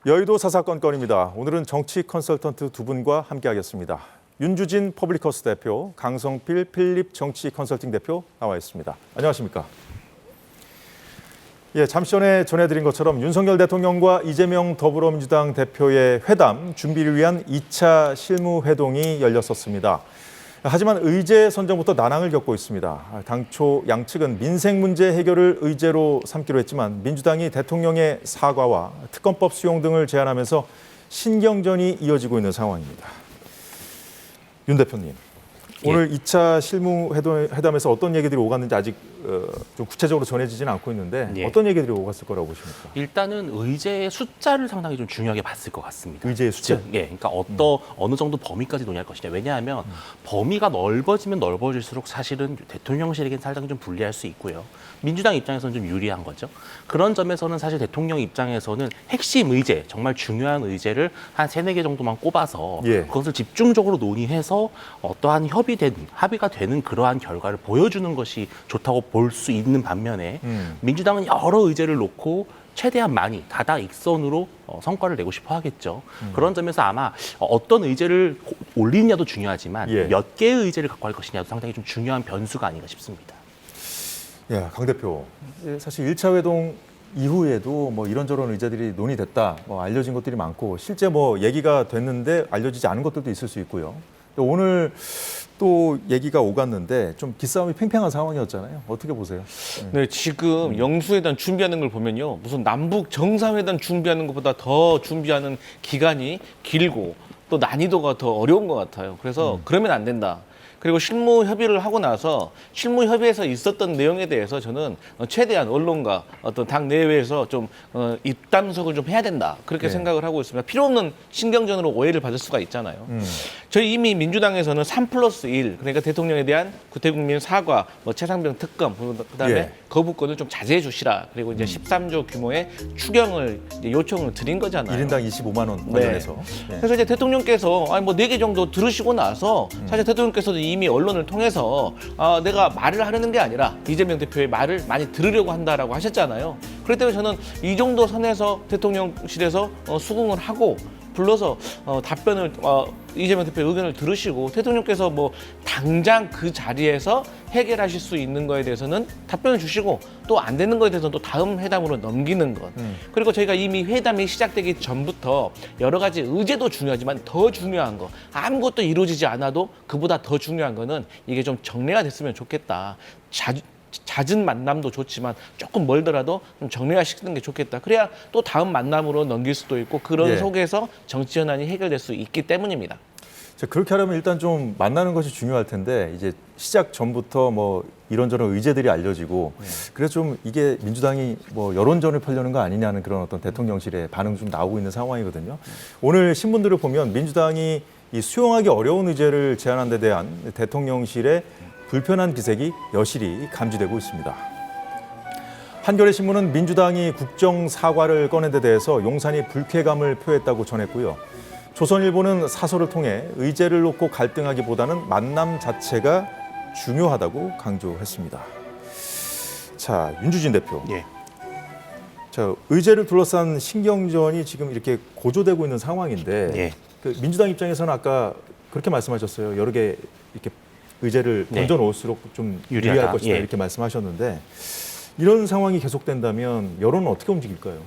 여의도 사사건건입니다. 오늘은 정치 컨설턴트 두 분과 함께하겠습니다. 윤주진 퍼블리커스 대표, 강성필 필립 정치 컨설팅 대표 나와 있습니다. 안녕하십니까? 예, 잠시 전에 전해드린 것처럼 윤석열 대통령과 이재명 더불어민주당 대표의 회담 준비를 위한 2차 실무회동이 열렸었습니다. 하지만 의제 선정부터 난항을 겪고 있습니다. 당초 양측은 민생 문제 해결을 의제로 삼기로 했지만 민주당이 대통령의 사과와 특검법 수용 등을 제안하면서 신경전이 이어지고 있는 상황입니다. 윤 대표님, 오늘 2차 실무회담에서 어떤 얘기들이 오갔는지 아직 좀 구체적으로 전해지지는 않고 있는데 어떤 얘기들이 오갔을 거라고 보십니까? 일단은 의제의 숫자를 상당히 좀 중요하게 봤을 것 같습니다. 의제의 숫자? 그러니까 어느 정도 범위까지 논의할 것이냐. 왜냐하면 범위가 넓어지면 넓어질수록 사실은 대통령실에게는 상당히 좀 불리할 수 있고요. 민주당 입장에서는 좀 유리한 거죠. 그런 점에서는 사실 대통령 입장에서는 핵심 의제, 정말 중요한 의제를 한 3-4개 정도만 꼽아서 그것을 집중적으로 논의해서 어떠한 합의가 되는 그러한 결과를 보여주는 것이 좋다고 볼 수 있는 반면에 민주당은 여러 의제를 놓고 최대한 많이 다다익선으로 성과를 내고 싶어 하겠죠. 그런 점에서 아마 어떤 의제를 올리느냐도 중요하지만 몇 개의 의제를 갖고 할 것이냐도 상당히 좀 중요한 변수가 아닌가 싶습니다. 예, 강 대표. 사실 1차 회동 이후에도 뭐 이런저런 의제들이 논의됐다, 뭐 알려진 것들이 많고 실제 뭐 얘기가 됐는데 알려지지 않은 것들도 있을 수 있고요. 오늘 또 얘기가 오갔는데 좀 기싸움이 팽팽한 상황이었잖아요. 어떻게 보세요? 네, 지금 영수회담 준비하는 걸 보면요. 무슨 남북 정상회담 준비하는 것보다 더 준비하는 기간이 길고 또 난이도가 더 어려운 것 같아요. 그래서 그러면 안 된다. 그리고 실무 협의를 하고 나서 실무 협의에서 있었던 내용에 대해서 저는 최대한 언론과 어떤 당 내외에서 좀 입담석을 좀 해야 된다. 그렇게 생각을 하고 있습니다. 필요 없는 신경전으로 오해를 받을 수가 있잖아요. 저희 이미 민주당에서는 3+1, 그러니까 대통령에 대한 구태국민 사과, 뭐 최상병 특검, 그다음에 거부권을 좀 자제해 주시라. 그리고 이제 13조 규모의 추경을 이제 요청을 드린 거잖아요. 1인당 25만 원 관련해서. 그래서 이제 대통령께서 뭐 4개 정도 들으시고 나서 사실 대통령께서도 이미 언론을 통해서 내가 말을 하려는 게 아니라 이재명 대표의 말을 많이 들으려고 한다라고 하셨잖아요. 그렇기 때문에 저는 이 정도 선에서 대통령실에서 수긍을 하고 불러서 답변을 이재명 대표의 의견을 들으시고 대통령께서 뭐 당장 그 자리에서 해결하실 수 있는 거에 대해서는 답변을 주시고 또 안 되는 거에 대해서는 또 다음 회담으로 넘기는 것. 그리고 저희가 이미 회담이 시작되기 전부터 여러 가지 의제도 중요하지만 더 중요한 거 아무것도 이루어지지 않아도 그보다 더 중요한 거는 이게 좀 정리가 됐으면 좋겠다. 잦은 만남도 좋지만 조금 멀더라도 좀 정리화 시키는 게 좋겠다. 그래야 또 다음 만남으로 넘길 수도 있고 그런 속에서 정치 현안이 해결될 수 있기 때문입니다. 자, 그렇게 하려면 일단 좀 만나는 것이 중요할 텐데 이제 시작 전부터 뭐 이런저런 의제들이 알려지고 그래서 좀 이게 민주당이 뭐 여론전을 펴려는 거 아니냐는 그런 어떤 대통령실의 반응 좀 나오고 있는 상황이거든요. 오늘 신문들을 보면 민주당이 이 수용하기 어려운 의제를 제안한 데 대한 대통령실의 불편한 기색이 여실히 감지되고 있습니다. 한겨레 신문은 민주당이 국정 사과를 꺼낸 데 대해서 용산이 불쾌감을 표했다고 전했고요. 조선일보는 사설을 통해 의제를 놓고 갈등하기보다는 만남 자체가 중요하다고 강조했습니다. 자, 윤주진 대표. 자, 의제를 둘러싼 신경전이 지금 이렇게 고조되고 있는 상황인데 그 민주당 입장에서는 아까 그렇게 말씀하셨어요. 여러 개 이렇게 의제를 던져놓을수록 좀 유리할 것이다 이렇게 말씀하셨는데 이런 상황이 계속된다면 여론은 어떻게 움직일까요?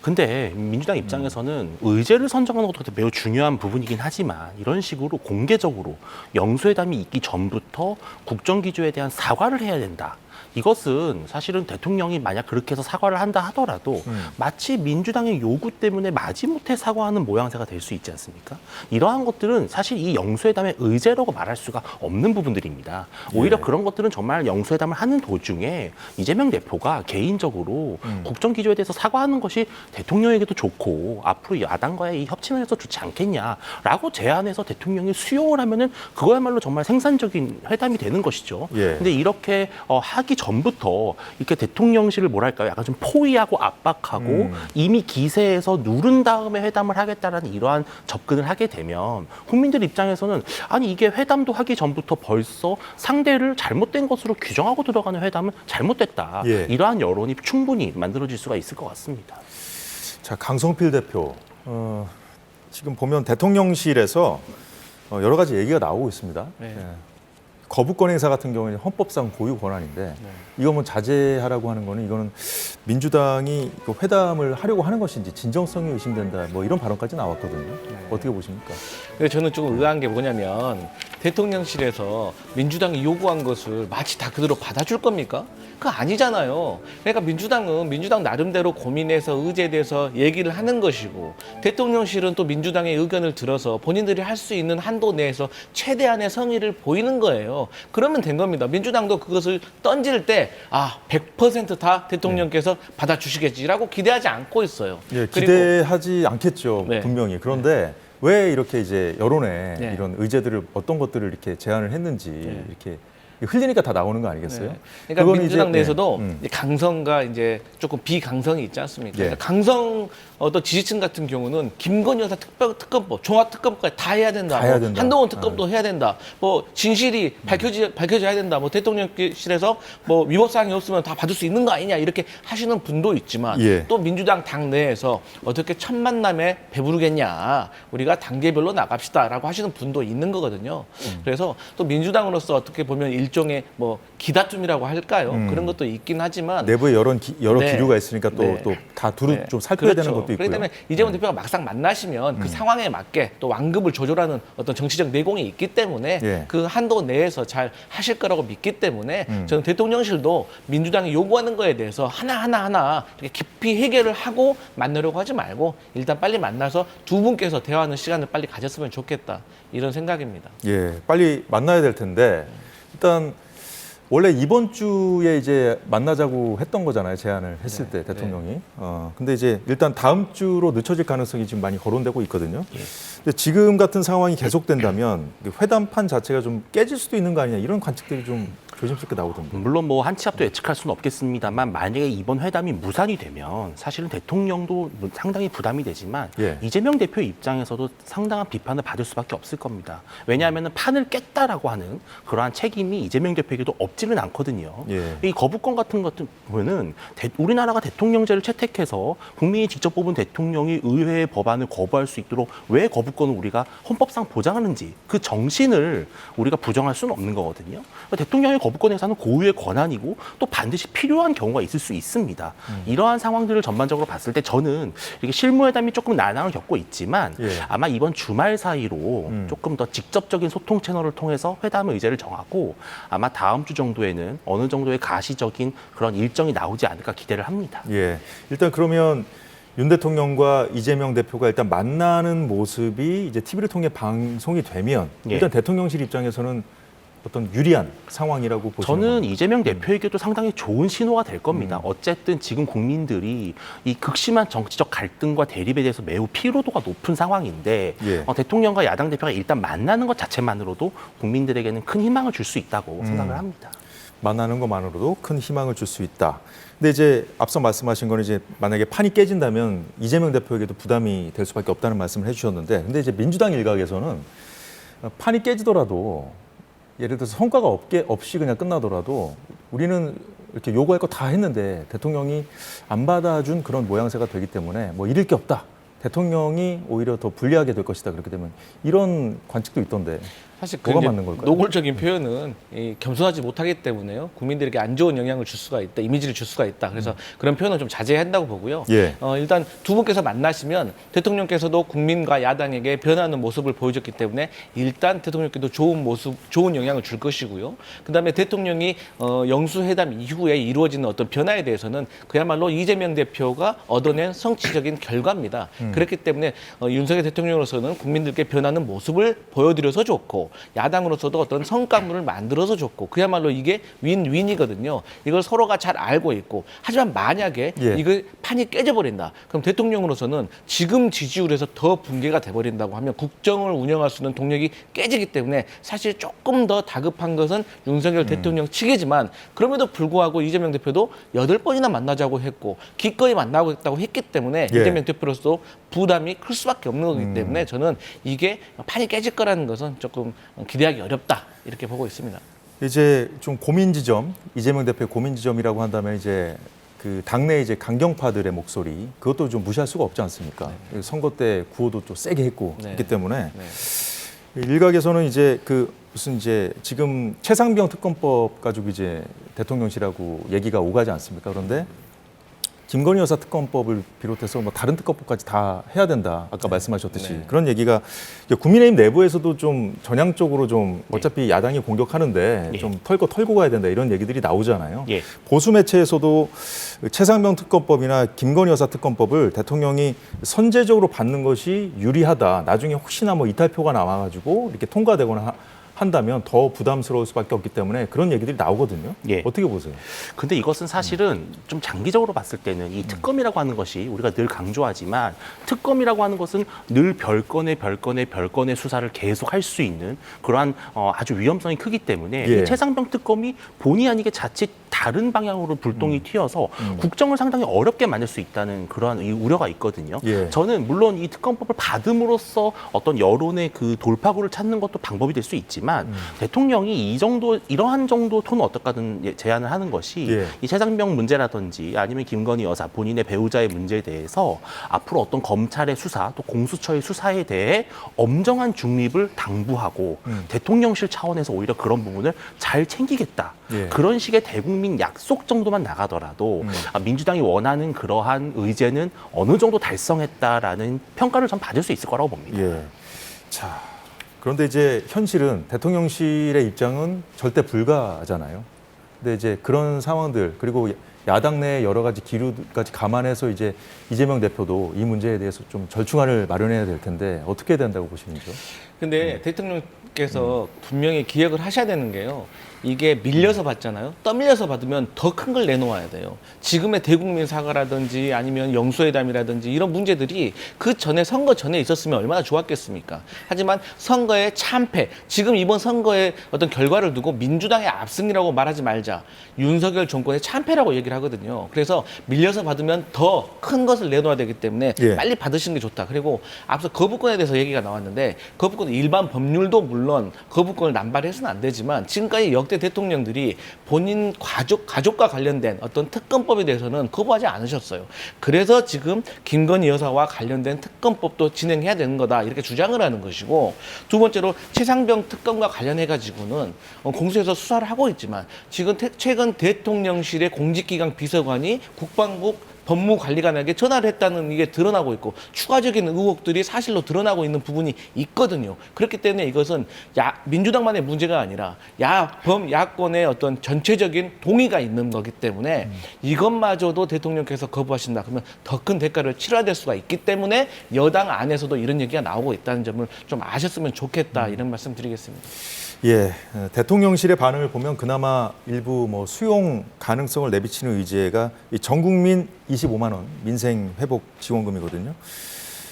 근데 민주당 입장에서는 의제를 선정하는 것도 매우 중요한 부분이긴 하지만 이런 식으로 공개적으로 영수회담이 있기 전부터 국정기조에 대한 사과를 해야 된다. 이것은 사실은 대통령이 만약 그렇게 해서 사과를 한다 하더라도 마치 민주당의 요구 때문에 마지못해 사과하는 모양새가 될 수 있지 않습니까? 이러한 것들은 사실 이 영수회담의 의제라고 말할 수가 없는 부분들입니다. 오히려 그런 것들은 정말 영수회담을 하는 도중에 이재명 대표가 개인적으로 국정기조에 대해서 사과하는 것이 대통령에게도 좋고 앞으로 야당과의 이 협치면에서 좋지 않겠냐라고 제안해서 대통령이 수용을 하면은 그거야말로 정말 생산적인 회담이 되는 것이죠. 근데 이렇게 하기 전부터 이렇게 대통령실을 뭐랄까요? 약간 좀 포위하고 압박하고 이미 기세에서 누른 다음에 회담을 하겠다라는 이러한 접근을 하게 되면 국민들 입장에서는 아니 이게 회담도 하기 전부터 벌써 상대를 잘못된 것으로 규정하고 들어가는 회담은 잘못됐다. 이러한 여론이 충분히 만들어질 수가 있을 것 같습니다. 자, 강성필 대표. 지금 보면 대통령실에서 여러 가지 얘기가 나오고 있습니다. 네. 예. 거부권 행사 같은 경우는 헌법상 고유 권한인데 이거 뭐 자제하라고 하는 거는 이거는 민주당이 그 회담을 하려고 하는 것인지 진정성이 의심된다 뭐 이런 발언까지 나왔거든요. 어떻게 보십니까? 근데 저는 조금 의아한 게 뭐냐면 대통령실에서 민주당이 요구한 것을 마치 다 그대로 받아줄 겁니까? 그거 아니잖아요. 그러니까 민주당은 민주당 나름대로 고민해서 의제에 대해서 얘기를 하는 것이고 대통령실은 또 민주당의 의견을 들어서 본인들이 할 수 있는 한도 내에서 최대한의 성의를 보이는 거예요. 그러면 된 겁니다. 민주당도 그것을 던질 때 100%다 대통령께서 받아주시겠지라고 기대하지 않고 있어요. 예, 그리고 기대하지 않겠죠. 네. 분명히. 그런데 왜 이렇게 이제 여론에 네. 이런 의제들을 어떤 것들을 이렇게 제안을 했는지 이렇게 흘리니까 다 나오는 거 아니겠어요? 네. 그러니까 그거는 민주당 이제, 내에서도 네. 이제 강성과 이제 조금 비강성이 있지 않습니까? 예. 그러니까 강성 어떤 지지층 같은 경우는 김건희 여사 특검법, 종합특검까지 다 해야 된다. 다 해야 된다. 한동훈 특검도 해야 된다. 뭐 진실이 밝혀져야 된다. 뭐 대통령실에서 뭐 위법 사항이 없으면 다 받을 수 있는 거 아니냐 이렇게 하시는 분도 있지만 예. 또 민주당 당 내에서 어떻게 첫 만남에 배부르겠냐. 우리가 단계별로 나갑시다라고 하시는 분도 있는 거거든요. 그래서 또 민주당으로서 어떻게 보면 일종의 뭐 기다툼이라고 할까요? 그런 것도 있긴 하지만 내부에 여러 네. 기류가 있으니까 네. 또 다 두루 네. 좀 살펴야 그렇죠. 되는 것도 있고요. 그렇기 때문에 이재명 대표가 막상 만나시면 그 상황에 맞게 또 완급을 조절하는 어떤 정치적 내공이 있기 때문에 예. 그 한도 내에서 잘 하실 거라고 믿기 때문에 저는 대통령실도 민주당이 요구하는 거에 대해서 하나 이렇게 깊이 해결을 하고 만나려고 하지 말고 일단 빨리 만나서 두 분께서 대화하는 시간을 빨리 가졌으면 좋겠다 이런 생각입니다. 예, 빨리 만나야 될 텐데 일단 원래 이번 주에 이제 만나자고 했던 거잖아요. 제안을 했을 때 대통령이. 근데 이제 일단 다음 주로 늦춰질 가능성이 지금 많이 거론되고 있거든요. 근데 지금 같은 상황이 계속된다면 회담판 자체가 좀 깨질 수도 있는 거 아니냐 이런 관측들이 좀 조심스럽게 나오던데. 물론 뭐 한 치 앞도 예측할 수는 없겠습니다만 만약에 이번 회담이 무산이 되면 사실은 대통령도 상당히 부담이 되지만 예. 이재명 대표 입장에서도 상당한 비판을 받을 수밖에 없을 겁니다. 왜냐하면 판을 깼다라고 하는 그러한 책임이 이재명 대표에게도 없지는 않거든요. 예. 이 거부권 같은 것들 보면은 우리나라가 대통령제를 채택해서 국민이 직접 뽑은 대통령이 의회의 법안을 거부할 수 있도록 왜 거부권을 우리가 헌법상 보장하는지 그 정신을 우리가 부정할 수는 없는 거거든요. 그러니까 대통령의 거부권 행사는 고유의 권한이고 또 반드시 필요한 경우가 있을 수 있습니다. 이러한 상황들을 전반적으로 봤을 때 저는 이렇게 실무회담이 조금 난항을 겪고 있지만 예. 아마 이번 주말 사이로 조금 더 직접적인 소통 채널을 통해서 회담 의제를 정하고 아마 다음 주 정도에는 어느 정도의 가시적인 그런 일정이 나오지 않을까 기대를 합니다. 예, 일단 그러면 윤 대통령과 이재명 대표가 일단 만나는 모습이 이제 TV를 통해 방송이 되면 일단 대통령실 입장에서는 어떤 유리한 상황이라고 보시는 저는 건가요? 이재명 대표에게도 상당히 좋은 신호가 될 겁니다. 어쨌든 지금 국민들이 이 극심한 정치적 갈등과 대립에 대해서 매우 피로도가 높은 상황인데 예. 대통령과 야당 대표가 일단 만나는 것 자체만으로도 국민들에게는 큰 희망을 줄 수 있다고 생각을 합니다. 만나는 것만으로도 큰 희망을 줄 수 있다. 근데 이제 앞서 말씀하신 건 이제 만약에 판이 깨진다면 이재명 대표에게도 부담이 될 수밖에 없다는 말씀을 해주셨는데, 근데 이제 민주당 일각에서는 판이 깨지더라도 예를 들어서 성과가 없이 그냥 끝나더라도 우리는 이렇게 요구할 거 다 했는데 대통령이 안 받아준 그런 모양새가 되기 때문에 뭐 잃을 게 없다. 대통령이 오히려 더 불리하게 될 것이다. 그렇게 되면 이런 관측도 있던데. 사실 뭐가 이제 맞는 걸까요? 노골적인 표현은 겸손하지 못하기 때문에요. 국민들에게 안 좋은 영향을 줄 수가 있다, 이미지를 줄 수가 있다. 그래서 그런 표현은 좀 자제해야 한다고 보고요. 예. 일단 두 분께서 만나시면 대통령께서도 국민과 야당에게 변하는 모습을 보여줬기 때문에 일단 대통령께도 좋은 모습, 좋은 영향을 줄 것이고요. 그다음에 대통령이 영수회담 이후에 이루어지는 어떤 변화에 대해서는 그야말로 이재명 대표가 얻어낸 성취적인 결과입니다. 그렇기 때문에 윤석열 대통령으로서는 국민들께 변하는 모습을 보여드려서 좋고 야당으로서도 어떤 성과물을 만들어서 줬고 그야말로 이게 윈윈이거든요. 이걸 서로가 잘 알고 있고 하지만 만약에 예. 이거 판이 깨져버린다. 그럼 대통령으로서는 지금 지지율에서 더 붕괴가 돼버린다고 하면 국정을 운영할 수 있는 동력이 깨지기 때문에 사실 조금 더 다급한 것은 윤석열 대통령 측이지만 그럼에도 불구하고 이재명 대표도 8번이나 만나자고 했고 기꺼이 만나고 있다고 했기 때문에 예. 이재명 대표로서 부담이 클 수밖에 없는 거기 때문에 저는 이게 판이 깨질 거라는 것은 조금 기대하기 어렵다 이렇게 보고 있습니다. 이제 좀 고민 지점, 이재명 대표의 고민 지점이라고 한다면 이제 그 당내 이제 강경파들의 목소리 그것도 좀 무시할 수가 없지 않습니까? 선거 때 구호도 좀 세게 했고 네. 했기 때문에 네. 일각에서는 이제 그 무슨 이제 지금 최상병 특검법 가지고 이제 대통령실하고 얘기가 오가지 않습니까? 그런데 김건희 여사 특검법을 비롯해서 뭐 다른 특검법까지 다 해야 된다. 아까 말씀하셨듯이 네. 그런 얘기가 국민의힘 내부에서도 좀 전향적으로 좀 어차피 야당이 공격하는데 예. 좀 털고 가야 된다 이런 얘기들이 나오잖아요. 예. 보수 매체에서도 최상병 특검법이나 김건희 여사 특검법을 대통령이 선제적으로 받는 것이 유리하다. 나중에 혹시나 뭐 이탈표가 나와가지고 이렇게 통과되거나 한다면 더 부담스러울 수밖에 없기 때문에 그런 얘기들이 나오거든요. 예. 어떻게 보세요? 근데 이것은 사실은 좀 장기적으로 봤을 때는 이 특검이라고 하는 것이 우리가 늘 강조하지만 특검이라고 하는 것은 늘 별건의 수사를 계속 할 수 있는 그러한 아주 위험성이 크기 때문에 예. 이 최상병 특검이 본의 아니게 자칫 다른 방향으로 불똥이 튀어서 국정을 상당히 어렵게 만들 수 있다는 그러한 이 우려가 있거든요. 예. 저는 물론 이 특검법을 받음으로써 어떤 여론의 그 돌파구를 찾는 것도 방법이 될 수 있지만 대통령이 이러한 정도 톤은 어떨까든 제안을 하는 것이 예. 이 최상병 문제라든지 아니면 김건희 여사 본인의 배우자의 문제에 대해서 앞으로 어떤 검찰의 수사 또 공수처의 수사에 대해 엄정한 중립을 당부하고 대통령실 차원에서 오히려 그런 부분을 잘 챙기겠다. 예. 그런 식의 대국민 약속 정도만 나가더라도 민주당이 원하는 그러한 의제는 어느 정도 달성했다라는 평가를 전 받을 수 있을 거라고 봅니다. 예. 자, 그런데 이제 현실은 대통령실의 입장은 절대 불가하잖아요. 근데 이제 그런 상황들 그리고 야당 내 여러 가지 기류까지 감안해서 이제 이재명 대표도 이 문제에 대해서 좀 절충안을 마련해야 될 텐데 어떻게 해야 된다고 보시는지요? 근데 대통령께서 분명히 기억을 하셔야 되는 게요. 이게 밀려서 받잖아요. 떠밀려서 받으면 더 큰 걸 내놓아야 돼요. 지금의 대국민 사과라든지 아니면 영수회담이라든지 이런 문제들이 그 전에 선거 전에 있었으면 얼마나 좋았겠습니까? 하지만 선거의 참패, 지금 이번 선거의 어떤 결과를 두고 민주당의 압승이라고 말하지 말자. 윤석열 정권의 참패라고 얘기를 하거든요. 그래서 밀려서 받으면 더 큰 것을 내놓아야 되기 때문에 예. 빨리 받으시는 게 좋다. 그리고 앞서 거부권에 대해서 얘기가 나왔는데 거부권 일반 법률도 물론 거부권을 남발해서는 안 되지만 지금까지 역대 대통령들이 본인 가족과 관련된 어떤 특검법에 대해서는 거부하지 않으셨어요. 그래서 지금 김건희 여사와 관련된 특검법도 진행해야 되는 거다 이렇게 주장을 하는 것이고 두 번째로 최상병 특검과 관련해 가지고는 공수처에서 수사를 하고 있지만 지금 최근 대통령실의 공직기강 비서관이 국방부 법무관리관에게 전화를 했다는 이게 드러나고 있고 추가적인 의혹들이 사실로 드러나고 있는 부분이 있거든요. 그렇기 때문에 이것은 민주당만의 문제가 아니라 야권의 어떤 전체적인 동의가 있는 거기 때문에 이것마저도 대통령께서 거부하신다 그러면 더 큰 대가를 치러야 될 수가 있기 때문에 여당 안에서도 이런 얘기가 나오고 있다는 점을 좀 아셨으면 좋겠다 이런 말씀 드리겠습니다. 예, 대통령실의 반응을 보면 그나마 일부 뭐 수용 가능성을 내비치는 의제가 이 전국민 25만 원 민생 회복 지원금이거든요.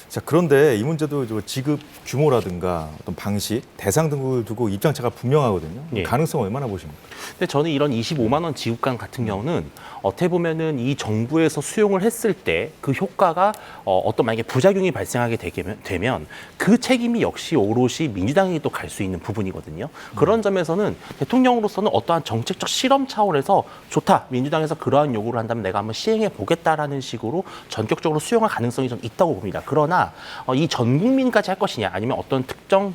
자, 그런데 이 문제도 지급 규모라든가 어떤 방식, 대상 등을 두고 입장차가 분명하거든요. 예. 가능성 얼마나 보십니까? 근데 저는 이런 25만 원 지급관 같은 경우는 어떻게 보면은 이 정부에서 수용을 했을 때 그 효과가 어떤 만약에 부작용이 발생하게 되면 그 책임이 역시 오롯이 민주당이 또 갈 수 있는 부분이거든요. 그런 점에서는 대통령으로서는 어떠한 정책적 실험 차원에서 좋다. 민주당에서 그러한 요구를 한다면 내가 한번 시행해 보겠다라는 식으로 전격적으로 수용할 가능성이 좀 있다고 봅니다. 그러나 이 전 국민까지 할 것이냐 아니면 어떤 특정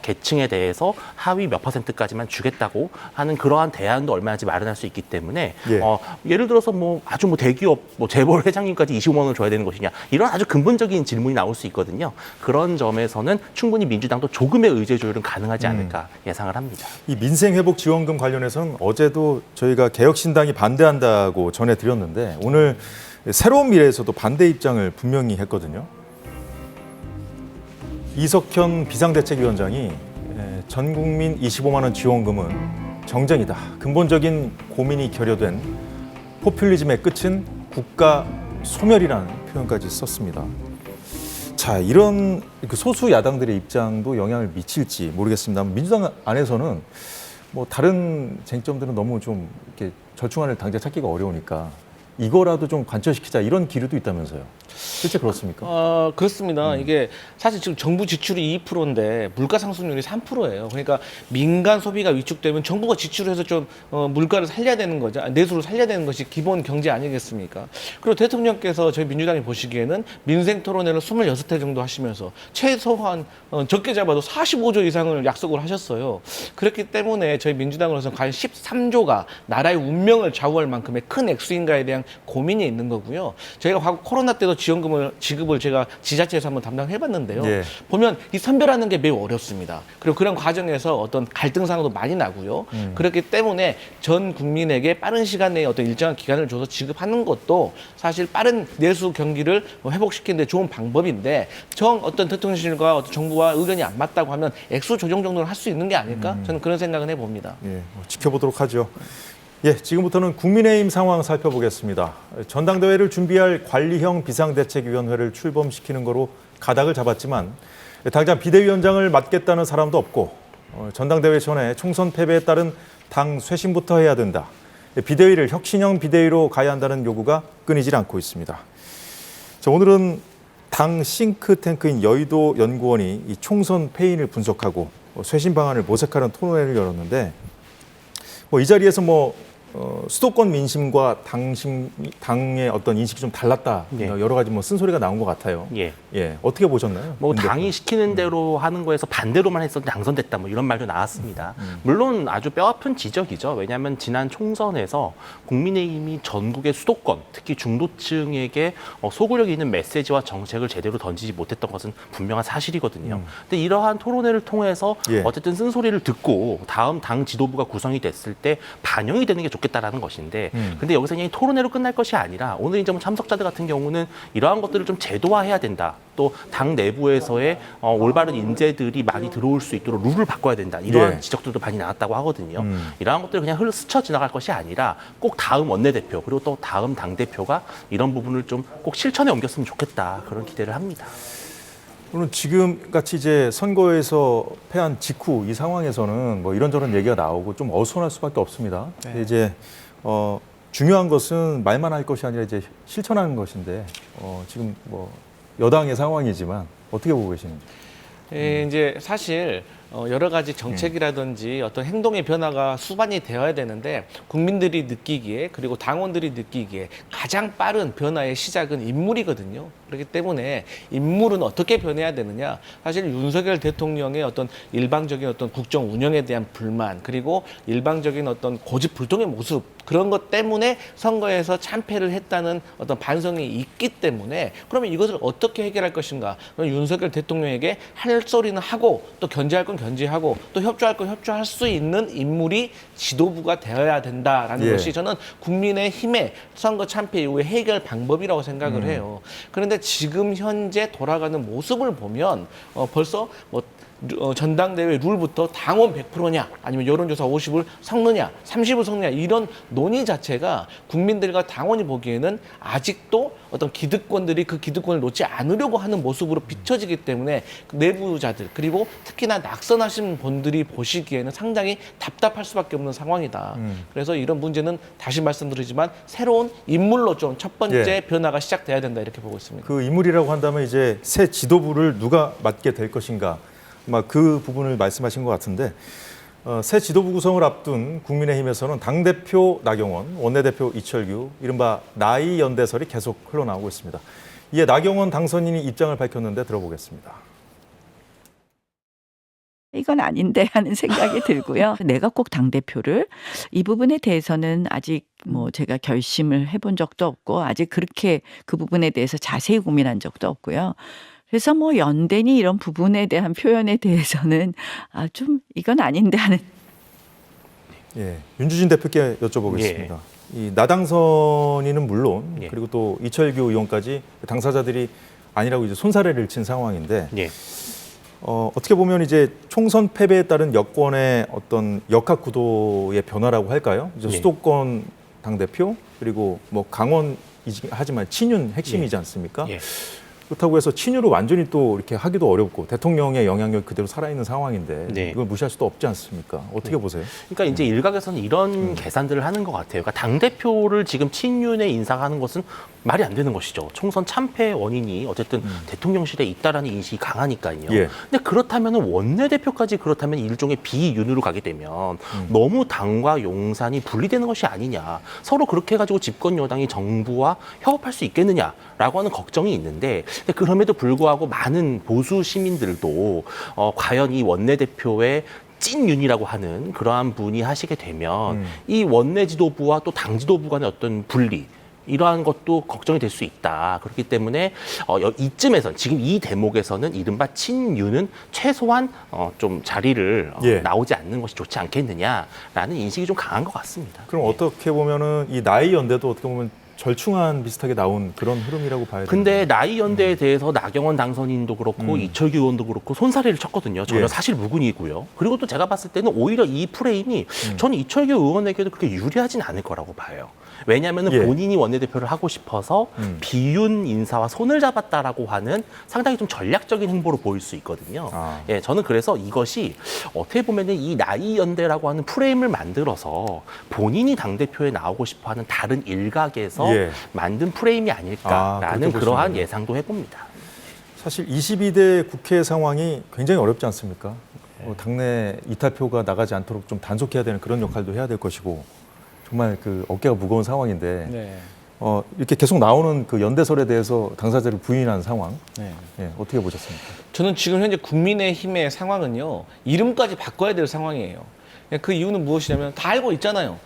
계층에 대해서 하위 몇 %까지만 주겠다고 하는 그러한 대안도 얼마든지 마련할 수 있기 때문에 예. 예를 들어서 뭐 아주 뭐 대기업 뭐 재벌 회장님까지 25만 원을 줘야 되는 것이냐 이런 아주 근본적인 질문이 나올 수 있거든요. 그런 점에서는 충분히 민주당도 조금의 의제 조율은 가능하지 않을까 예상을 합니다. 이 민생 회복 지원금 관련해서는 어제도 저희가 개혁신당이 반대한다고 전해드렸는데 오늘 새로운 미래에서도 반대 입장을 분명히 했거든요. 이석현 비상대책위원장이 전 국민 25만 원 지원금은 정쟁이다. 근본적인 고민이 결여된 포퓰리즘의 끝은 국가 소멸이라는 표현까지 썼습니다. 자, 이런 소수 야당들의 입장도 영향을 미칠지 모르겠습니다만 민주당 안에서는 뭐 다른 쟁점들은 너무 좀 이렇게 절충안을 당장 찾기가 어려우니까 이거라도 좀 관철시키자 이런 기류도 있다면서요. 실제 그렇습니까? 그렇습니다. 이게 사실 지금 정부 지출이 2%인데 물가 상승률이 3%예요. 그러니까 민간 소비가 위축되면 정부가 지출해서 좀 물가를 살려야 되는 거죠. 내수를 살려야 되는 것이 기본 경제 아니겠습니까? 그리고 대통령께서 저희 민주당이 보시기에는 민생 토론회를 26회 정도 하시면서 최소한 적게 잡아도 45조 이상을 약속을 하셨어요. 그렇기 때문에 저희 민주당으로서 과연 13조가 나라의 운명을 좌우할 만큼의 큰 액수인가에 대한 고민이 있는 거고요. 저희가 과거 코로나 때도 지급을 제가 지자체에서 한번 담당해봤는데요. 예. 보면 이 선별하는 게 매우 어렵습니다. 그리고 그런 과정에서 어떤 갈등 상황도 많이 나고요. 그렇기 때문에 전 국민에게 빠른 시간 내에 어떤 일정한 기간을 줘서 지급하는 것도 사실 빠른 내수 경기를 회복시키는 데 좋은 방법인데 어떤 대통령실과 어떤 정부와 의견이 안 맞다고 하면 액수 조정 정도는 할 수 있는 게 아닐까? 저는 그런 생각은 해봅니다. 예, 지켜보도록 하죠. 예, 지금부터는 국민의힘 상황 살펴보겠습니다. 전당대회를 준비할 관리형 비상대책위원회를 출범시키는 거로 가닥을 잡았지만 당장 비대위원장을 맡겠다는 사람도 없고 전당대회 전에 총선 패배에 따른 당 쇄신부터 해야 된다. 비대위를 혁신형 비대위로 가야 한다는 요구가 끊이질 않고 있습니다. 자, 오늘은 당 싱크탱크인 여의도 연구원이 이 총선 패인을 분석하고 쇄신 방안을 모색하는 토론회를 열었는데 이 자리에서 수도권 민심과 당의 어떤 인식이 좀 달랐다. 예. 여러 가지 쓴소리가 나온 것 같아요. 예. 예, 어떻게 보셨나요? 당이 시키는 대로 하는 거에서 반대로만 했었는데 당선됐다 이런 말도 나왔습니다. 물론 아주 뼈아픈 지적이죠. 왜냐하면 지난 총선에서 국민의힘이 전국의 수도권, 특히 중도층에게 소구력 있는 메시지와 정책을 제대로 던지지 못했던 것은 분명한 사실이거든요. 근데 이러한 토론회를 통해서 예. 어쨌든 쓴소리를 듣고 다음 당 지도부가 구성이 됐을 때 반영이 되는 게 좋겠다라는 것인데 근데 여기서 그냥 토론회로 끝날 것이 아니라 오늘 이제 참석자들 같은 경우는 이러한 것들을 좀 제도화해야 된다. 또 당 내부에서의 올바른 인재들이 많이 들어올 수 있도록 룰을 바꿔야 된다. 이러한 예. 지적들도 많이 나왔다고 하거든요. 이러한 것들을 그냥 스쳐 지나갈 것이 아니라 꼭 다음 원내대표 그리고 또 다음 당대표가 이런 부분을 좀 꼭 실천에 옮겼으면 좋겠다. 그런 기대를 합니다. 물론 지금 같이 이제 선거에서 패한 직후 이 상황에서는 이런저런 얘기가 나오고 좀 어수선할 수밖에 없습니다. 근데 이제 중요한 것은 말만 할 것이 아니라 이제 실천하는 것인데 지금 여당의 상황이지만 어떻게 보고 계시는지? 이제 사실 여러 가지 정책이라든지 어떤 행동의 변화가 수반이 되어야 되는데 국민들이 느끼기에 그리고 당원들이 느끼기에 가장 빠른 변화의 시작은 인물이거든요. 그렇기 때문에 인물은 어떻게 변해야 되느냐? 사실 윤석열 대통령의 어떤 일방적인 어떤 국정 운영에 대한 불만 그리고 일방적인 어떤 고집불통의 모습 그런 것 때문에 선거에서 참패를 했다는 어떤 반성이 있기 때문에 그러면 이것을 어떻게 해결할 것인가? 그럼 윤석열 대통령에게 할 소리는 하고 또 견제할 건 견제하고 또 협조할 건 협조할 수 있는 인물이 지도부가 되어야 된다라는 예. 것이 저는 국민의힘의 선거 참패 이후의 해결 방법이라고 생각을 해요. 그런데 지금 현재 돌아가는 모습을 보면 벌써 전당대회 룰부터 당원 100%냐 아니면 여론조사 50을 섞느냐 30을 섞느냐 이런 논의 자체가 국민들과 당원이 보기에는 아직도 어떤 기득권들이 그 기득권을 놓지 않으려고 하는 모습으로 비춰지기 때문에 내부자들 그리고 특히나 낙선하신 분들이 보시기에는 상당히 답답할 수밖에 없는 상황이다. 그래서 이런 문제는 다시 말씀드리지만 새로운 인물로 좀 첫 번째 예. 변화가 시작돼야 된다 이렇게 보고 있습니다. 그 인물이라고 한다면 이제 새 지도부를 누가 맡게 될 것인가? 그 부분을 말씀하신 것 같은데 새 지도부 구성을 앞둔 국민의힘에서는 당대표 나경원, 원내대표 이철규, 이른바 나이 연대설이 계속 흘러나오고 있습니다. 이에 나경원 당선인이 입장을 밝혔는데 들어보겠습니다. 이건 아닌데 하는 생각이 들고요. 내가 꼭 당대표를 이 부분에 대해서는 아직 제가 결심을 해본 적도 없고 아직 그렇게 그 부분에 대해서 자세히 고민한 적도 없고요. 그래서 연대니 이런 부분에 대한 표현에 대해서는 좀 이건 아닌데 하는. 예, 윤주진 대표께 여쭤보겠습니다. 이 나당선인은 물론 예. 그리고 또 이철규 의원까지 당사자들이 아니라고 이제 손사래를 친 상황인데 예. 어떻게 보면 이제 총선 패배에 따른 여권의 어떤 역학 구도의 변화라고 할까요? 이제 예. 수도권 당대표 그리고 강원 하지만 친윤 핵심이지 않습니까? 예. 그렇다고 해서 친유를 완전히 또 이렇게 하기도 어렵고 대통령의 영향력이 그대로 살아있는 상황인데 네. 이걸 무시할 수도 없지 않습니까? 어떻게 보세요? 그러니까 이제 일각에서는 이런 계산들을 하는 것 같아요. 그러니까 당대표를 지금 친윤에 인사하는 것은 말이 안 되는 것이죠. 총선 참패의 원인이 어쨌든 대통령실에 있다라는 인식이 강하니까요. 예. 근데 그렇다면 원내대표까지 그렇다면 일종의 비윤으로 가게 되면 너무 당과 용산이 분리되는 것이 아니냐. 서로 그렇게 해가지고 집권 여당이 정부와 협업할 수 있겠느냐라고 하는 걱정이 있는데 근데 그럼에도 불구하고 많은 보수 시민들도 과연 이 원내대표의 찐윤이라고 하는 그러한 분이 하시게 되면 이 원내 지도부와 또 당 지도부 간의 어떤 분리 이러한 것도 걱정이 될 수 있다. 그렇기 때문에 이쯤에서 지금 이 대목에서는 이른바 친윤은 최소한 좀 자리를 예. 나오지 않는 것이 좋지 않겠느냐라는 인식이 좀 강한 것 같습니다. 그럼 어떻게 보면은 이 나이 연대도 어떻게 보면 절충안 비슷하게 나온 그런 흐름이라고 봐야 돼요. 근데 나이 연대에 대해서 나경원 당선인도 그렇고 이철규 의원도 그렇고 손사래를 쳤거든요. 전혀 예. 사실 무근이고요. 그리고 또 제가 봤을 때는 오히려 이 프레임이 저는 이철규 의원에게도 그렇게 유리하진 않을 거라고 봐요. 왜냐하면 예. 본인이 원내대표를 하고 싶어서 비윤 인사와 손을 잡았다라고 하는 상당히 좀 전략적인 행보로 보일 수 있거든요. 아. 예, 저는 그래서 이것이 어떻게 보면은 이 나이 연대라고 하는 프레임을 만들어서 본인이 당대표에 나오고 싶어하는 다른 일각에서 예. 만든 프레임이 아닐까라는 그렇게 그러한 보시는군요. 예상도 해봅니다. 사실 22대 국회 상황이 굉장히 어렵지 않습니까? 당내 이탈표가 나가지 않도록 좀 단속해야 되는 그런 역할도 해야 될 것이고 정말 그 어깨가 무거운 상황인데 네. 이렇게 계속 나오는 그 연대설에 대해서 당사자를 부인한 상황 네. 예, 어떻게 보셨습니까? 저는 지금 현재 국민의힘의 상황은요, 이름까지 바꿔야 될 상황이에요. 그 이유는 무엇이냐면 다 알고 있잖아요.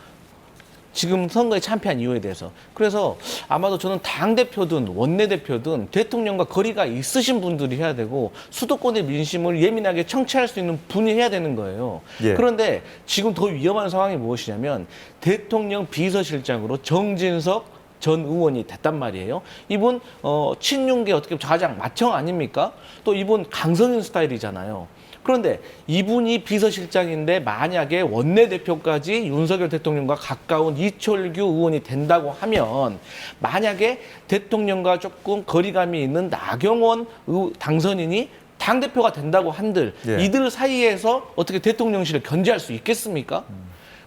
지금 선거에 참패한 이유에 대해서. 그래서 아마도 저는 당대표든 원내대표든 대통령과 거리가 있으신 분들이 해야 되고 수도권의 민심을 예민하게 청취할 수 있는 분이 해야 되는 거예요. 예. 그런데 지금 더 위험한 상황이 무엇이냐면 대통령 비서실장으로 정진석 전 의원이 됐단 말이에요. 이분 친윤계 어떻게 가장 맏형 아닙니까? 또 이분 강성인 스타일이잖아요. 그런데 이분이 비서실장인데 만약에 원내대표까지 윤석열 대통령과 가까운 이철규 의원이 된다고 하면 만약에 대통령과 조금 거리감이 있는 나경원 당선인이 당대표가 된다고 한들 예. 이들 사이에서 어떻게 대통령실을 견제할 수 있겠습니까?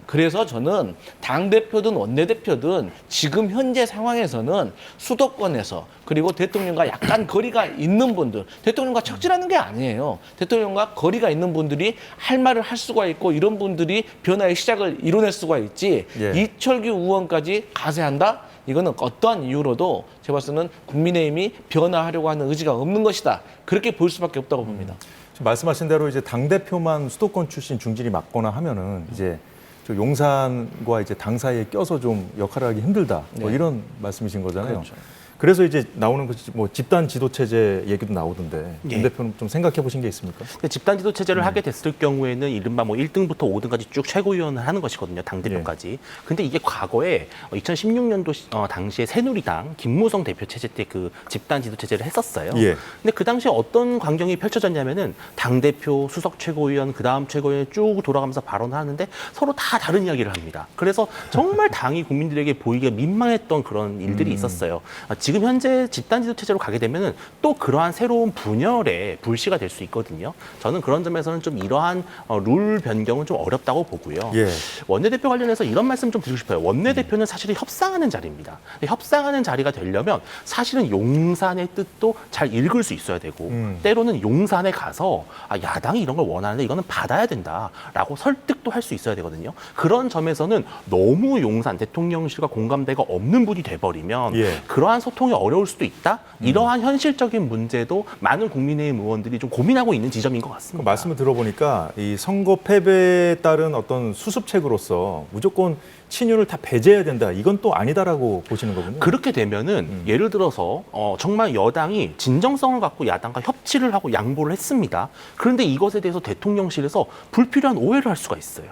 그래서 저는 당대표든 원내대표든 지금 현재 상황에서는 수도권에서 그리고 대통령과 약간 거리가 있는 분들, 대통령과 척질하는 게 아니에요. 대통령과 거리가 있는 분들이 할 말을 할 수가 있고 이런 분들이 변화의 시작을 이뤄낼 수가 있지 예. 이철규 의원까지 가세한다? 이거는 어떠한 이유로도 제가 봤을 때는 국민의힘이 변화하려고 하는 의지가 없는 것이다. 그렇게 볼 수밖에 없다고 봅니다. 지금 말씀하신 대로 이제 당 대표만 수도권 출신 중진이 맞거나 하면은 이제 저 용산과 이제 당 사이에 껴서 좀 역할을 하기 힘들다. 뭐 네. 이런 말씀이신 거잖아요. 그렇죠. 그래서 이제 나오는 것이 뭐 집단 지도 체제 얘기도 나오던데 예. 윤 대표는 좀 생각해 보신 게 있습니까? 근데 집단 지도 체제를 하게 됐을 경우에는 이른바 뭐 1등부터 5등까지 쭉 최고위원을 하는 것이거든요. 당대표까지. 근데 이게 과거에 2016년도 당시에 새누리당 김무성 대표 체제 때 그 집단 지도 체제를 했었어요. 예. 근데 그 당시에 어떤 광경이 펼쳐졌냐면은 당대표, 수석 최고위원, 그다음 최고위원 쭉 돌아가면서 발언을 하는데 서로 다 다른 이야기를 합니다. 그래서 정말 당이 국민들에게 보이기가 민망했던 그런 일들이 있었어요. 지금 현재 집단 지도 체제로 가게 되면은 또 그러한 새로운 분열의 불씨가 될 수 있거든요. 저는 그런 점에서는 좀 이러한 룰 변경은 좀 어렵다고 보고요. 예. 원내대표 관련해서 이런 말씀 좀 드리고 싶어요. 원내대표는 사실은 협상하는 자리입니다. 근데 협상하는 자리가 되려면 사실은 용산의 뜻도 잘 읽을 수 있어야 되고 때로는 용산에 가서 야당이 이런 걸 원하는데 이거는 받아야 된다라고 설득도 할 수 있어야 되거든요. 그런 점에서는 너무 용산 대통령실과 공감대가 없는 분이 돼버리면 예. 그러한 소통이 어려울 수도 있다. 이러한 현실적인 문제도 많은 국민의힘 의원들이 좀 고민하고 있는 지점인 것 그 같습니다. 말씀을 들어보니까 이 선거 패배에 따른 어떤 수습책으로서 무조건 친윤을 다 배제해야 된다. 이건 또 아니다라고 보시는 거군요. 그렇게 되면은 예를 들어서 정말 여당이 진정성을 갖고 야당과 협치를 하고 양보를 했습니다. 그런데 이것에 대해서 대통령실에서 불필요한 오해를 할 수가 있어요.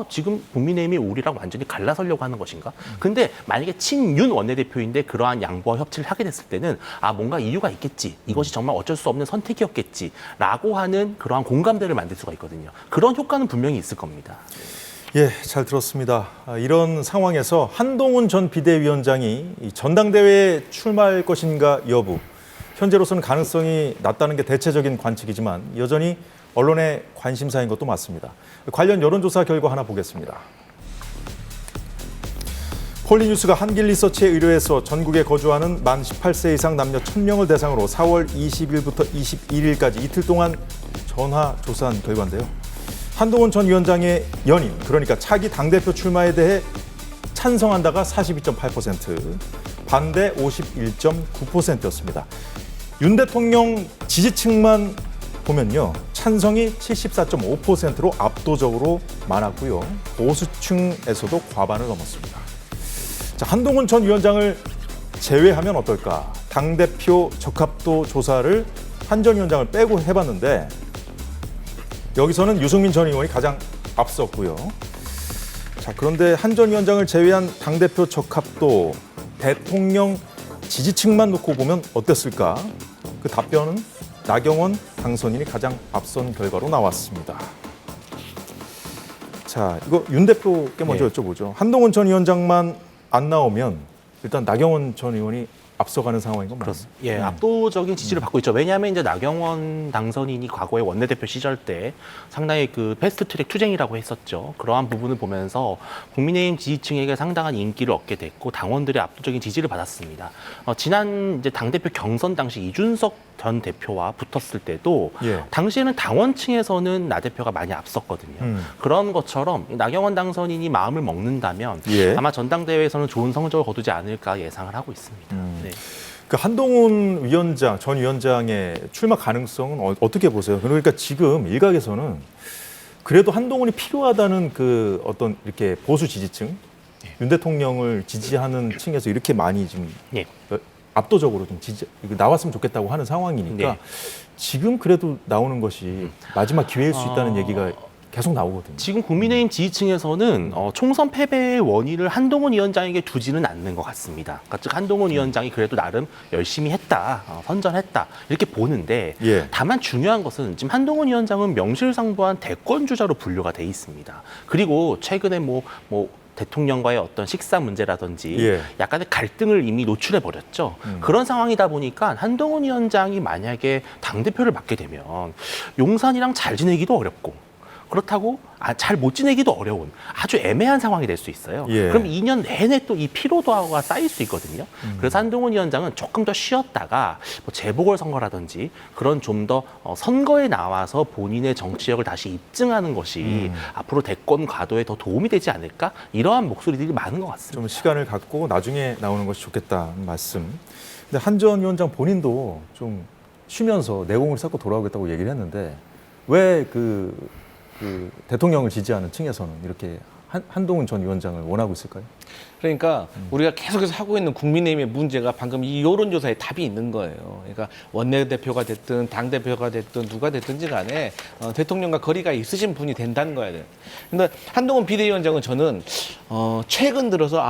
지금 국민의힘이 우리랑 완전히 갈라서려고 하는 것인가? 근데 만약에 친윤 원내대표인데 그러한 양보와 협치를 하게 됐을 때는 뭔가 이유가 있겠지. 이것이 정말 어쩔 수 없는 선택이었겠지라고 하는 그러한 공감대를 만들 수가 있거든요. 그런 효과는 분명히 있을 겁니다. 예, 잘 들었습니다. 이런 상황에서 한동훈 전 비대위원장이 이 전당대회에 출마할 것인가 여부, 현재로서는 가능성이 낮다는 게 대체적인 관측이지만 여전히 언론의 관심사인 것도 맞습니다. 관련 여론조사 결과 하나 보겠습니다. 폴리뉴스가 한길리서치에 의뢰해서 전국에 거주하는 만 18세 이상 남녀 1000명을 대상으로 4월 20일부터 21일까지 이틀 동안 전화 조사한 결과인데요. 한동훈 전 위원장의 연임, 그러니까 차기 당대표 출마에 대해 찬성한다가 42.8%, 반대 51.9%였습니다. 윤 대통령 지지층만 보면요, 찬성이 74.5%로 압도적으로 많았고요. 보수층에서도 과반을 넘었습니다. 자, 한동훈 전 위원장을 제외하면 어떨까? 당대표 적합도 조사를 한 전 위원장을 빼고 해봤는데 여기서는 유승민 전 의원이 가장 앞섰고요. 자, 그런데 한 전 위원장을 제외한 당대표 적합도, 대통령 지지층만 놓고 보면 어땠을까? 그 답변은 나경원 당선인이 가장 앞선 결과로 나왔습니다. 자, 이거 윤 대표께 먼저 여쭤보죠. 한동훈 전 위원장만 안 나오면 일단 나경원 전 의원이 앞서가는 상황인 건 맞습니다. 예, 압도적인 지지를 받고 있죠. 왜냐하면 이제 나경원 당선인이 과거에 원내대표 시절 때 상당히 그 패스트트랙 투쟁이라고 했었죠. 그러한 부분을 보면서 국민의힘 지지층에게 상당한 인기를 얻게 됐고 당원들의 압도적인 지지를 받았습니다. 지난 이제 당대표 경선 당시 이준석 전 대표와 붙었을 때도 예. 당시에는 당원층에서는 나 대표가 많이 앞섰거든요. 그런 것처럼 나경원 당선인이 마음을 먹는다면 예. 아마 전당대회에서는 좋은 성적을 거두지 않을까 예상을 하고 있습니다. 네. 그 한동훈 위원장, 전 위원장의 출마 가능성은 어떻게 보세요? 그러니까 지금 일각에서는 그래도 한동훈이 필요하다는 그 어떤 이렇게 보수 지지층, 윤 대통령을 지지하는 층에서 이렇게 많이 지금 예. 압도적으로 좀 나왔으면 좋겠다고 하는 상황이니까 네. 지금 그래도 나오는 것이 마지막 기회일 수 있다는 얘기가 계속 나오거든요. 지금 국민의힘 지지층에서는 총선 패배의 원인을 한동훈 위원장에게 두지는 않는 것 같습니다. 그러니까 즉 한동훈 위원장이 그래도 나름 열심히 했다, 선전했다 이렇게 보는데 예. 다만 중요한 것은 지금 한동훈 위원장은 명실상부한 대권 주자로 분류가 돼 있습니다. 그리고 최근에 뭐 대통령과의 어떤 식사 문제라든지 예. 약간의 갈등을 이미 노출해 버렸죠. 그런 상황이다 보니까 한동훈 위원장이 만약에 당대표를 맡게 되면 용산이랑 잘 지내기도 어렵고 그렇다고 잘 못 지내기도 어려운 아주 애매한 상황이 될 수 있어요. 예. 그럼 2년 내내 또 이 피로도가 쌓일 수 있거든요. 그래서 한동훈 위원장은 조금 더 쉬었다가 뭐 재보궐선거라든지 그런 좀 더 선거에 나와서 본인의 정치력을 다시 입증하는 것이 앞으로 대권 과도에 더 도움이 되지 않을까? 이러한 목소리들이 많은 것 같습니다. 좀 시간을 갖고 나중에 나오는 것이 좋겠다는 말씀. 근데 한 전 위원장 본인도 좀 쉬면서 내공을 쌓고 돌아오겠다고 얘기를 했는데 왜 그 대통령을 지지하는 층에서는 이렇게 한동훈 전 위원장을 원하고 있을까요? 그러니까 우리가 계속해서 하고 있는 국민의힘의 문제가 방금 이 여론조사에 답이 있는 거예요. 그러니까 원내대표가 됐든 당대표가 됐든 누가 됐든지 간에 대통령과 거리가 있으신 분이 된다는 거야. 근데 한동훈 비대위원장은 저는 최근 들어서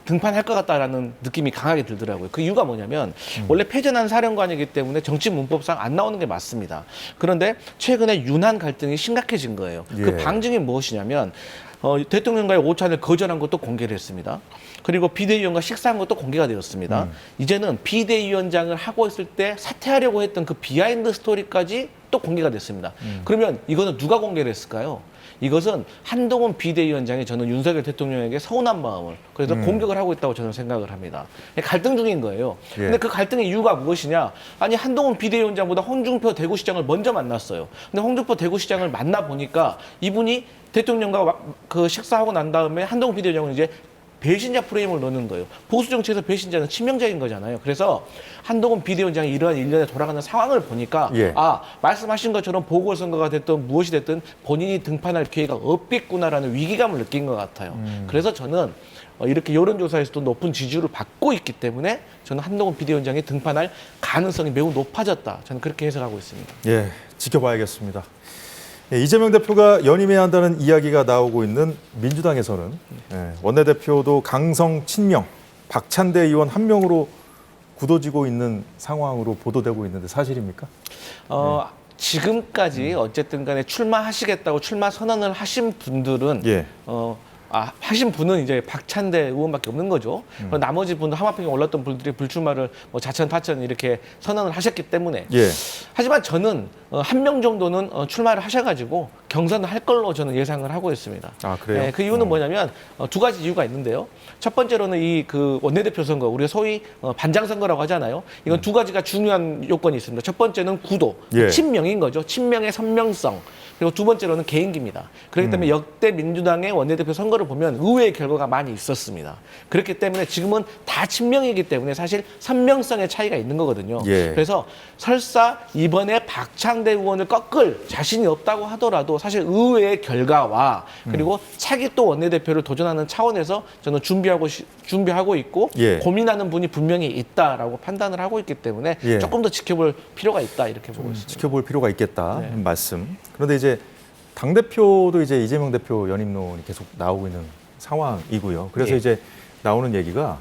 등판할 것 같다라는 느낌이 강하게 들더라고요. 그 이유가 뭐냐면 원래 패전한 사령관이기 때문에 정치 문법상 안 나오는 게 맞습니다. 그런데 최근에 윤한 갈등이 심각해진 거예요. 예. 그 방증이 무엇이냐면 대통령과의 오찬을 거절한 것도 공개를 했습니다. 그리고 비대위원과 식사한 것도 공개가 되었습니다. 이제는 비대위원장을 하고 있을 때 사퇴하려고 했던 그 비하인드 스토리까지 또 공개가 됐습니다. 그러면 이거는 누가 공개를 했을까요? 이것은 한동훈 비대위원장이 저는 윤석열 대통령에게 서운한 마음을 그래서 공격을 하고 있다고 저는 생각을 합니다. 갈등 중인 거예요. 예. 근데 그 갈등의 이유가 무엇이냐? 아니 한동훈 비대위원장보다 홍준표 대구시장을 먼저 만났어요. 근데 홍준표 대구시장을 만나 보니까 이분이 대통령과 그 식사하고 난 다음에 한동훈 비대위원장은 이제 배신자 프레임을 넣는 거예요. 보수 정치에서 배신자는 치명적인 거잖아요. 그래서 한동훈 비대위원장이 이러한 일련에 돌아가는 상황을 보니까 예. 말씀하신 것처럼 보궐선거가 됐든 무엇이 됐든 본인이 등판할 기회가 없겠구나라는 위기감을 느낀 것 같아요. 그래서 저는 이렇게 여론조사에서도 높은 지지율을 받고 있기 때문에 저는 한동훈 비대위원장이 등판할 가능성이 매우 높아졌다. 저는 그렇게 해석하고 있습니다. 예, 지켜봐야겠습니다. 예, 이재명 대표가 연임해야 한다는 이야기가 나오고 있는 민주당에서는 원내대표도 강성 친명, 박찬대 의원 한 명으로 굳어지고 있는 상황으로 보도되고 있는데 사실입니까? 지금까지 어쨌든 간에 출마하시겠다고 출마 선언을 하신 분들은 예. 하신 분은 이제 박찬대 의원밖에 없는 거죠. 그리고 나머지 분들 하마평에 올랐던 분들이 불출마를 뭐 자천타천 이렇게 선언을 하셨기 때문에. 예. 하지만 저는 한 명 정도는 출마를 하셔가지고 경선을 할 걸로 저는 예상을 하고 있습니다. 아, 그래요? 그 이유는 뭐냐면 두 가지 이유가 있는데요. 첫 번째로는 이 그 원내대표 선거, 우리가 소위 반장 선거라고 하잖아요. 이건 두 가지가 중요한 요건이 있습니다. 첫 번째는 구도, 예. 친명인 거죠. 친명의 선명성. 그리고 두 번째로는 개인기입니다. 그렇기 때문에 역대 민주당의 원내대표 선거를 보면 의외의 결과가 많이 있었습니다. 그렇기 때문에 지금은 다 친명이기 때문에 사실 선명성의 차이가 있는 거거든요. 예. 그래서 설사 이번에 박창대 의원을 꺾을 자신이 없다고 하더라도 사실 의외의 결과와 그리고 차기 또 원내대표를 도전하는 차원에서 저는 준비하고 있고 예. 고민하는 분이 분명히 있다라고 판단을 하고 있기 때문에 예. 조금 더 지켜볼 필요가 있다 이렇게 보고 있습니다. 지켜볼 필요가 있겠다 네. 말씀. 그런데 이제 당 대표도 이제 이재명 대표 연임론이 계속 나오고 있는 상황이고요. 그래서 예. 이제 나오는 얘기가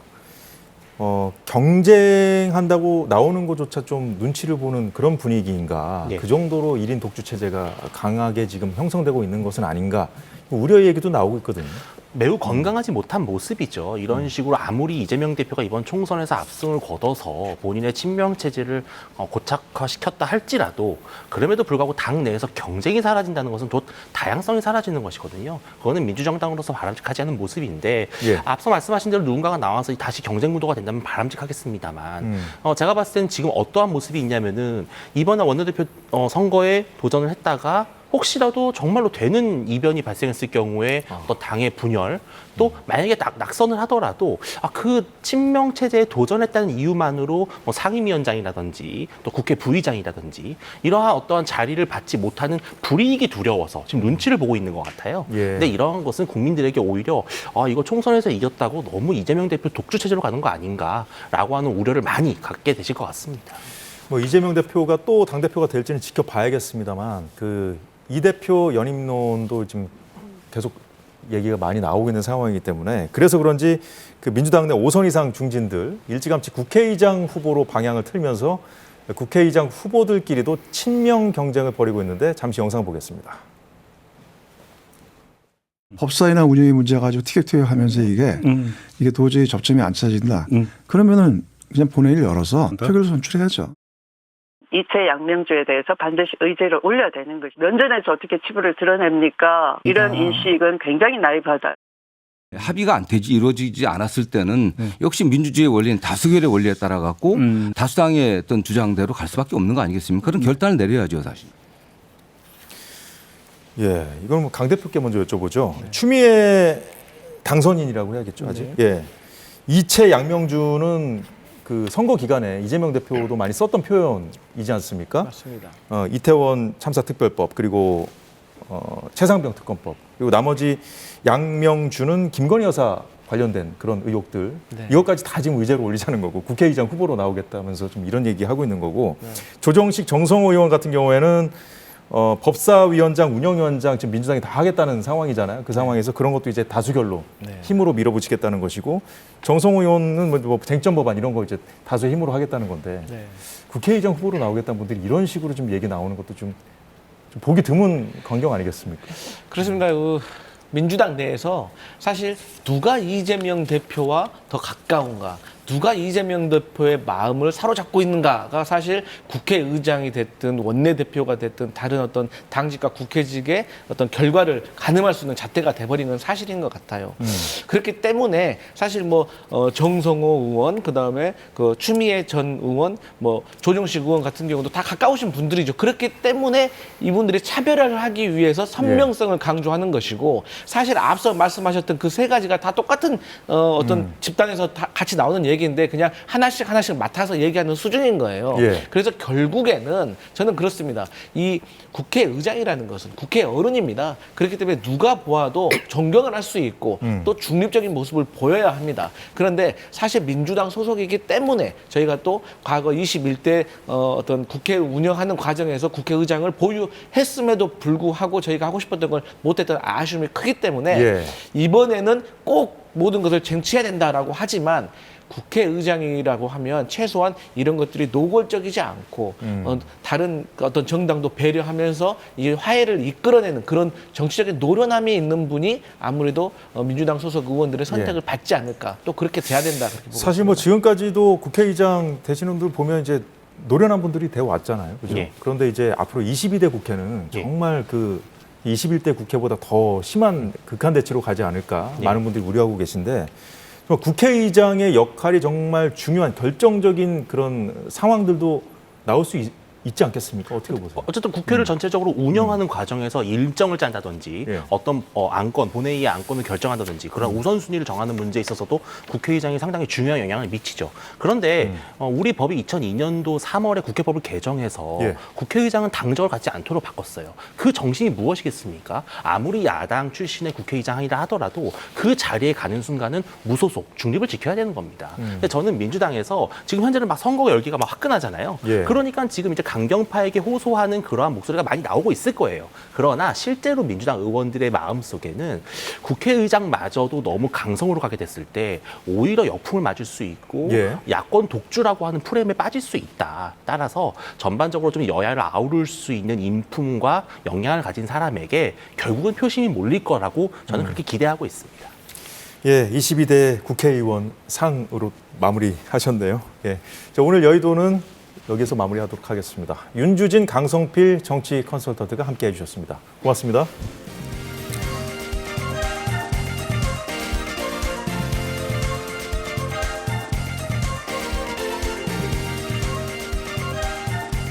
경쟁한다고 나오는 것조차 좀 눈치를 보는 그런 분위기인가. 예. 그 정도로 1인 독주 체제가 강하게 지금 형성되고 있는 것은 아닌가. 우려 얘기도 나오고 있거든요. 매우 건강하지 못한 모습이죠. 이런 식으로 아무리 이재명 대표가 이번 총선에서 압승을 거둬서 본인의 친명 체제를 고착화시켰다 할지라도 그럼에도 불구하고 당 내에서 경쟁이 사라진다는 것은 곧 다양성이 사라지는 것이거든요. 그거는 민주정당으로서 바람직하지 않은 모습인데 예. 앞서 말씀하신 대로 누군가가 나와서 다시 경쟁 구도가 된다면 바람직하겠습니다만 제가 봤을 때는 지금 어떠한 모습이 있냐면은 이번에 원내대표 선거에 도전을 했다가 혹시라도 정말로 되는 이변이 발생했을 경우에 또 당의 분열, 또 만약에 낙선을 하더라도 그 친명 체제에 도전했다는 이유만으로 뭐 상임위원장이라든지 또 국회 부의장이라든지 이러한 어떠한 자리를 받지 못하는 불이익이 두려워서 지금 눈치를 보고 있는 것 같아요. 예. 근데 이러한 것은 국민들에게 오히려 이거 총선에서 이겼다고 너무 이재명 대표 독주 체제로 가는 거 아닌가라고 하는 우려를 많이 갖게 되실 것 같습니다. 뭐 이재명 대표가 또 당 대표가 될지는 지켜봐야겠습니다만 이 대표 연임론도 지금 계속 얘기가 많이 나오고 있는 상황이기 때문에 그래서 그런지 그 민주당 내 5선 이상 중진들 일찌감치 국회의장 후보로 방향을 틀면서 국회의장 후보들끼리도 친명 경쟁을 벌이고 있는데 잠시 영상 보겠습니다. 법사위나 운영의 문제 가지고 티격태격하면서 이게 도저히 접점이 안 찾아진다. 그러면은 그냥 본회의를 열어서 표결을 선출해야죠. 이채 양명주에 대해서 반드시 의제를 올려야 되는 거죠. 면전에서 어떻게 치부를 드러냅니까? 이런 인식은 굉장히 나이브하다. 합의가 안 되지 이루어지지 않았을 때는 역시 민주주의의 원리는 다수결의 원리에 따라 갖고 다수당의 어떤 주장대로 갈 수밖에 없는 거 아니겠습니까? 그런 결단을 내려야죠, 사실. 예, 이건 뭐 강 대표께 먼저 여쭤보죠. 추미애 당선인이라고 해야겠죠, 아직. 예, 이채 양명주는 그 선거 기간에 이재명 대표도 많이 썼던 표현이지 않습니까? 맞습니다. 이태원 참사 특별법 그리고 최상병 특검법 그리고 나머지 양명주는 김건희 여사 관련된 그런 의혹들 네. 이것까지 다 지금 의제로 올리자는 거고 국회의장 후보로 나오겠다면서 좀 이런 얘기 하고 있는 거고 조정식 정성호 의원 같은 경우에는 법사위원장, 운영위원장 지금 민주당이 다 하겠다는 상황이잖아요. 그 상황에서 그런 것도 이제 다수결로 힘으로 밀어붙이겠다는 것이고 정성호 의원은 뭐 쟁점 법안 이런 거 이제 다수의 힘으로 하겠다는 건데 국회의장 후보로 나오겠다는 분들이 이런 식으로 좀 얘기 나오는 것도 좀 보기 드문 광경 아니겠습니까? 그렇습니다. 민주당 내에서 사실 누가 이재명 대표와 더 가까운가, 누가 이재명 대표의 마음을 사로잡고 있는가가 사실 국회의장이 됐든 원내대표가 됐든 다른 어떤 당직과 국회직의 어떤 결과를 가늠할 수 있는 잣대가 돼버린 건 사실인 것 같아요. 그렇기 때문에 사실 뭐 정성호 의원, 그다음에 그 추미애 전 의원, 뭐 조정식 의원 같은 경우도 다 가까우신 분들이죠. 그렇기 때문에 이분들이 차별화를 하기 위해서 선명성을 강조하는 것이고 사실 앞서 말씀하셨던 그 세 가지가 다 똑같은 어떤 집단에서 다 같이 나오는 얘기인데 그냥 하나씩 맡아서 얘기하는 수준인 거예요. 예. 그래서 결국에는 저는 그렇습니다. 이 국회의장이라는 것은 국회 어른입니다. 그렇기 때문에 누가 보아도 존경을 할 수 있고 또 중립적인 모습을 보여야 합니다. 그런데 사실 민주당 소속이기 때문에 저희가 또 과거 21대 어떤 국회 운영하는 과정에서 국회의장을 보유했음에도 불구하고 저희가 하고 싶었던 걸 못했던 아쉬움이 크기 때문에 예. 이번에는 꼭 모든 것을 쟁취해야 된다라고 하지만 국회의장이라고 하면 최소한 이런 것들이 노골적이지 않고 다른 어떤 정당도 배려하면서 이 화해를 이끌어내는 그런 정치적인 노련함이 있는 분이 아무래도 민주당 소속 의원들의 선택을 받지 않을까. 또 그렇게 돼야 된다. 그렇게 보고 사실 뭐 지금까지도 국회의장 되시는 분들 보면 이제 노련한 분들이 되어 왔잖아요. 그죠? 예. 그런데 이제 앞으로 22대 국회는 예. 정말 그 21대 국회보다 더 심한 극한 대치로 가지 않을까 예. 많은 분들이 우려하고 계신데 정말 국회의장의 역할이 정말 중요한 결정적인 그런 상황들도 나올 수 있지 않겠습니까? 어떻게 보세요? 어쨌든 국회를 전체적으로 운영하는 과정에서 일정을 짠다든지 예. 어떤 안건, 본회의의 안건을 결정한다든지 그런 우선순위를 정하는 문제에 있어서도 국회의장이 상당히 중요한 영향을 미치죠. 그런데 우리 법이 2002년도 3월에 국회법을 개정해서 예. 국회의장은 당적을 갖지 않도록 바꿨어요. 그 정신이 무엇이겠습니까? 아무리 야당 출신의 국회의장이라 하더라도 그 자리에 가는 순간은 무소속, 중립을 지켜야 되는 겁니다. 근데 저는 민주당에서 지금 현재는 막 선거 열기가 막 화끈하잖아요. 예. 그러니까 지금 이제 강경파에게 호소하는 그러한 목소리가 많이 나오고 있을 거예요. 그러나 실제로 민주당 의원들의 마음속에는 국회의장마저도 너무 강성으로 가게 됐을 때 오히려 역풍을 맞을 수 있고 예. 야권 독주라고 하는 프레임에 빠질 수 있다. 따라서 전반적으로 좀 여야를 아우를 수 있는 인품과 역량을 가진 사람에게 결국은 표심이 몰릴 거라고 저는 그렇게 기대하고 있습니다. 예, 22대 국회의원 상으로 마무리하셨네요. 예. 자, 오늘 여의도는 여기서 마무리하도록 하겠습니다. 윤주진, 강성필 정치 컨설턴트가 함께해 주셨습니다. 고맙습니다.